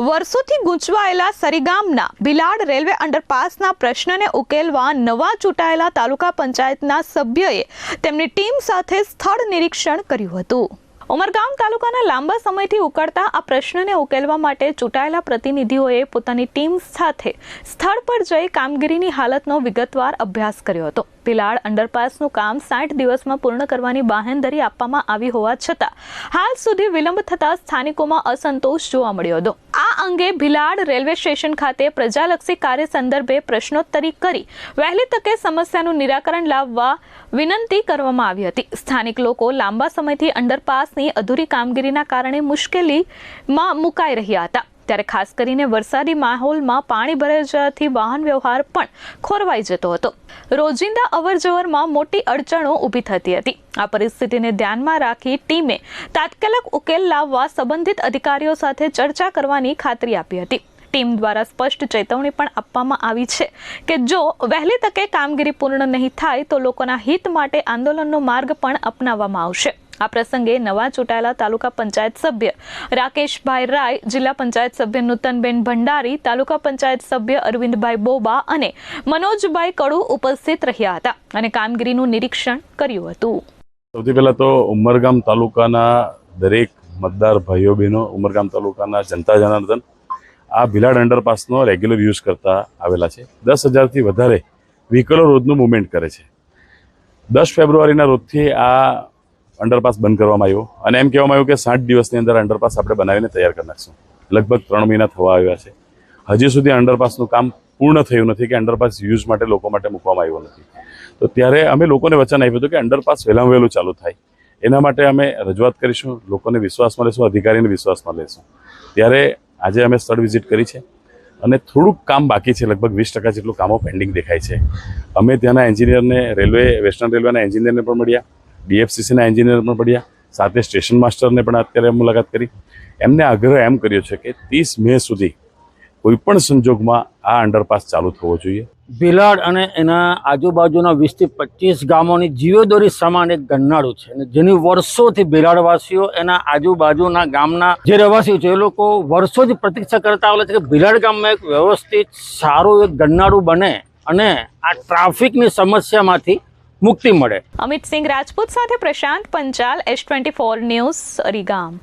વર્ષોથી ગૂંચવાયેલા સરીગામના ભીલાડ રેલવે અંડરપાસના પ્રશ્નને ઉકેલવા નવા ચૂંટાયેલા તાલુકા પંચાયતના સભ્યોએ તેમની ટીમ સાથે સ્થળ નિરીક્ષણ કર્યું હતું। ઉમરગામ તાલુકાના લાંબા સમયથી ઉકળતા આ પ્રશ્નને ઉકેલવા માટે ચૂંટાયેલા પ્રતિનિધિઓએ પોતાની ટીમ સાથે સ્થળ પર જઈ કામગીરીની હાલતનો વિગતવાર અભ્યાસ કર્યો હતો। ભીલાડ અંડરપાસનું કામ 60 દિવસમાં પૂર્ણ કરવાની બાહેંધરી આપવામાં આવી હોવા છતાં હાલ સુધી વિલંબ થતા સ્થાનિકોમાં અસંતોષ જોવા મળ્યો હતો। આ અંગે ભીલાડ રેલવે સ્ટેશન ખાતે પ્રજાલક્ષી કાર્ય સંદર્ભે પ્રશ્નોત્તરી કરી વહેલી તકે સમસ્યાનું નિરાકરણ લાવવા વિનંતી કરવામાં આવી હતી। સ્થાનિક લોકો લાંબા સમયથી અંડરપાસની અધૂરી કામગીરીના કારણે મુશ્કેલીમાં મુકાઈ રહ્યા હતા। ત્યારે ખાસ કરીને વરસાદી માહોલમાં પાણી ભરાઈ જવાથી વાહન વ્યવહાર પણ ખોરવાઈ જતો હતો। રોજિંદા અવરજવરમાં મોટી અડચણો ઊભી થતી હતી। આ પરિસ્થિતિને ધ્યાનમાં રાખી ટીમે તાત્કાલિક ઉકેલ લાવવા સંબંધિત અધિકારીઓ સાથે ચર્ચા કરવાની ખાતરી આપી હતી। ટીમ દ્વારા સ્પષ્ટ ચેતવણી પણ આપવામાં આવી છે કે જો વહેલી તકે કામગીરી પૂર્ણ નહીં થાય તો લોકોના હિત માટે આંદોલનનો માર્ગ પણ અપનાવવામાં આવશે। આ પ્રસંગે નવા ચૂંટાયેલા તાલુકા પંચાયત સભ્ય રાકેશભાઈ રાય, જિલ્લા પંચાયત સભ્ય નૂતનબેન ભંડારી, તાલુકા પંચાયત સભ્ય અરવિંદભાઈ બોબા અને મનોજભાઈ કડુ ઉપસ્થિત રહ્યા હતા અને કામગીરીનું નિરીક્ષણ કર્યું હતું। સૌથી પહેલા તો ઉમરગામ તાલુકાના દરેક મતદાર ભાઈઓ બહેનો, ઉમરગામ તાલુકાના જનતા જનાર્દન આ ભીલાડ અંડરપાસનો રેગ્યુલર યુઝ કરતા આવેલા છે। 10,000થી વધારે વ્હીકલો રોજનું મૂવમેન્ટ કરે છે। 10 ફેબ્રુઆરીના રોજથી આ અંડરપાસ બંધ કરવામાં આવ્યો અને એમ કહેવામાં આવ્યું કે 60 દિવસની અંદર અંડરપાસ આપણે બનાવીને તૈયાર કરી નાખશું। લગભગ 3 મહિના થવા આવ્યા છે, હજી સુધી અંડરપાસનું કામ પૂર્ણ થયું નથી કે અંડરપાસ યુઝ માટે લોકો માટે મૂકવામાં આવ્યો નથી। તો ત્યારે અમે લોકોને વચન આપ્યું હતું કે અંડરપાસ વહેલામાં વહેલું ચાલુ થાય એના માટે અમે રજૂઆત કરીશું, લોકોને વિશ્વાસમાં લેશું, અધિકારીને વિશ્વાસમાં લેશું। ત્યારે આજે અમે સ્થળ વિઝિટ કરી છે અને થોડુંક કામ બાકી છે, લગભગ 20% જેટલું કામો પેન્ડિંગ દેખાય છે। અમે ત્યાંના એન્જિનિયરને, વેસ્ટર્ન રેલવેના એન્જિનિયરને પણ મળ્યા, DFCCના એન્જિનિયર પણ પડ્યા, સાથે સ્ટેશન માસ્ટરને પણ અત્યારે મુલાકાત કરી। એમને આગ્રહ એમ કર્યો છે કે 30 મે સુધી કોઈપણ સંજોગમાં આ અંડરપાસ ચાલુ થવો જોઈએ। ભીલાડ અને એના આજુબાજુના 20 થી 25 ગામોની જીવદોરી સમાન એક ગરનાળું છે અને જેની વર્ષોથી ભીલાડવાસીઓ, એના આજુબાજુના ગામના જે રહેવાસીઓ છે એ લોકો વર્ષોથી પ્રતીક્ષા કરતા આવેલા છે કે ભીલાડ ગામમાં એક વ્યવસ્થિત સારું એક ગરનાળું બને અને આ ટ્રાફિકની સમસ્યામાંથી મુક્તિ મળે। અમિત સિંહ રાજપૂત સાથે પ્રશાંત પંચાલ, S24 ન્યૂઝ, સરીગામ।